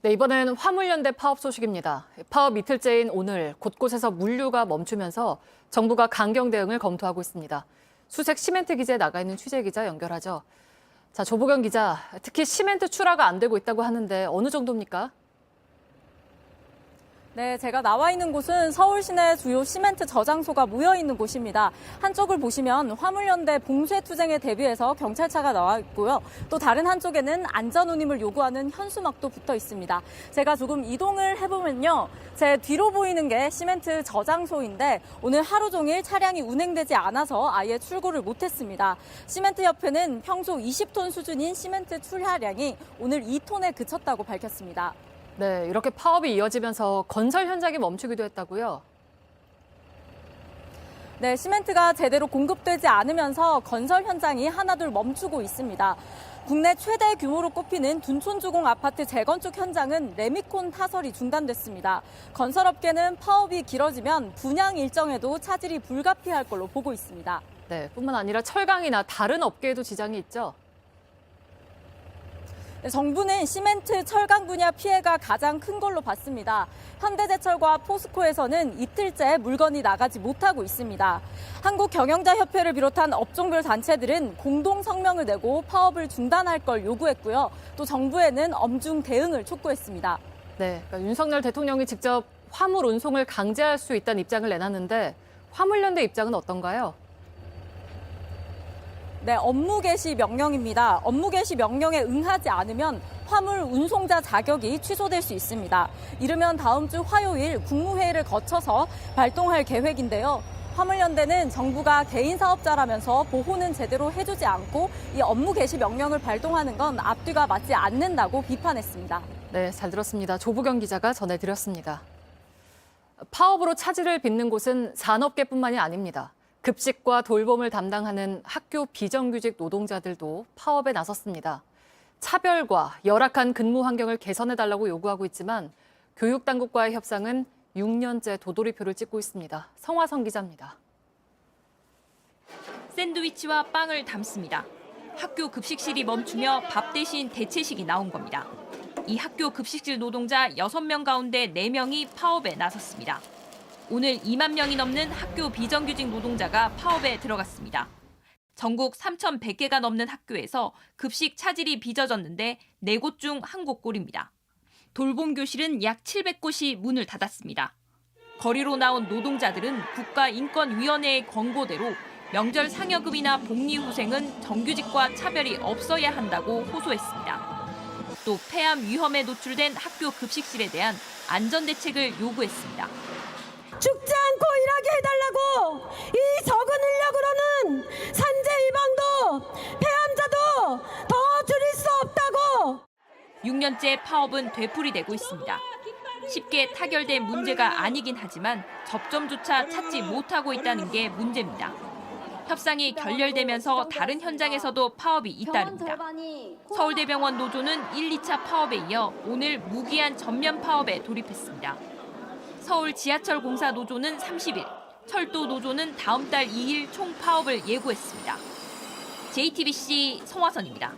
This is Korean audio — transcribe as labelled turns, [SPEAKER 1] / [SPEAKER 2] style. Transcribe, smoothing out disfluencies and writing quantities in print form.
[SPEAKER 1] 네, 이번엔 화물연대 파업 소식입니다. 파업 이틀째인 오늘 곳곳에서 물류가 멈추면서 정부가 강경 대응을 검토하고 있습니다. 수색 시멘트 기지에 나가 있는 취재 기자 연결하죠. 자, 조보경 기자, 특히 시멘트 출하가 안 되고 있다고 하는데 어느 정도입니까?
[SPEAKER 2] 네, 제가 나와 있는 곳은 서울 시내 주요 시멘트 저장소가 모여 있는 곳입니다. 한쪽을 보시면 화물연대 봉쇄 투쟁에 대비해서 경찰차가 나와 있고요. 또 다른 한쪽에는 안전 운임을 요구하는 현수막도 붙어 있습니다. 제가 조금 이동을 해보면요. 제 뒤로 보이는 게 시멘트 저장소인데 오늘 하루 종일 차량이 운행되지 않아서 아예 출고를 못했습니다. 시멘트협회는 평소 20톤 수준인 시멘트 출하량이 오늘 2톤에 그쳤다고 밝혔습니다.
[SPEAKER 1] 네, 이렇게 파업이 이어지면서 건설 현장이 멈추기도 했다고요?
[SPEAKER 2] 네, 시멘트가 제대로 공급되지 않으면서 건설 현장이 하나둘 멈추고 있습니다. 국내 최대 규모로 꼽히는 둔촌주공 아파트 재건축 현장은 레미콘 타설이 중단됐습니다. 건설업계는 파업이 길어지면 분양 일정에도 차질이 불가피할 걸로 보고 있습니다.
[SPEAKER 1] 네, 뿐만 아니라 철강이나 다른 업계에도 지장이 있죠?
[SPEAKER 2] 정부는 시멘트, 철강 분야 피해가 가장 큰 걸로 봤습니다. 현대제철과 포스코에서는 이틀째 물건이 나가지 못하고 있습니다. 한국경영자협회를 비롯한 업종별 단체들은 공동 성명을 내고 파업을 중단할 걸 요구했고요. 또 정부에는 엄중 대응을 촉구했습니다.
[SPEAKER 1] 네, 그러니까 윤석열 대통령이 직접 화물 운송을 강제할 수 있다는 입장을 내놨는데 화물연대 입장은 어떤가요?
[SPEAKER 2] 네, 업무 개시 명령입니다. 업무 개시 명령에 응하지 않으면 화물 운송자 자격이 취소될 수 있습니다. 이르면 다음 주 화요일 국무회의를 거쳐서 발동할 계획인데요. 화물연대는 정부가 개인 사업자라면서 보호는 제대로 해주지 않고 이 업무 개시 명령을 발동하는 건 앞뒤가 맞지 않는다고 비판했습니다.
[SPEAKER 1] 네, 잘 들었습니다. 조보경 기자가 전해드렸습니다. 파업으로 차질을 빚는 곳은 산업계뿐만이 아닙니다. 급식과 돌봄을 담당하는 학교 비정규직 노동자들도 파업에 나섰습니다. 차별과 열악한 근무 환경을 개선해달라고 요구하고 있지만 교육당국과의 협상은 6년째 도돌이표를 찍고 있습니다. 성화성 기자입니다.
[SPEAKER 3] 샌드위치와 빵을 담습니다. 학교 급식실이 멈추며 밥 대신 대체식이 나온 겁니다. 이 학교 급식실 노동자 6명 가운데 4명이 파업에 나섰습니다. 오늘 2만 명이 넘는 학교 비정규직 노동자가 파업에 들어갔습니다. 전국 3,100개가 넘는 학교에서 급식 차질이 빚어졌는데 4곳 중 1곳꼴입니다. 돌봄 교실은 약 700곳이 문을 닫았습니다. 거리로 나온 노동자들은 국가인권위원회의 권고대로 명절 상여금이나 복리후생은 정규직과 차별이 없어야 한다고 호소했습니다. 또 폐암 위험에 노출된 학교 급식실에 대한 안전대책을 요구했습니다.
[SPEAKER 4] 죽지 않고 일하게 해달라고. 이 적은 인력으로는 산재 예방도 폐암자도 더 줄일 수 없다고.
[SPEAKER 3] 6년째 파업은 되풀이되고 있습니다. 쉽게 타결된 문제가 아니긴 하지만 접점조차 찾지 못하고 있다는 게 문제입니다. 협상이 결렬되면서 다른 현장에서도 파업이 잇따릅니다. 서울대병원 노조는 1, 2차 파업에 이어 오늘 무기한 전면 파업에 돌입했습니다. 서울 지하철 공사 노조는 30일, 철도 노조는 다음 달 2일 총 파업을 예고했습니다. JTBC 성화선입니다.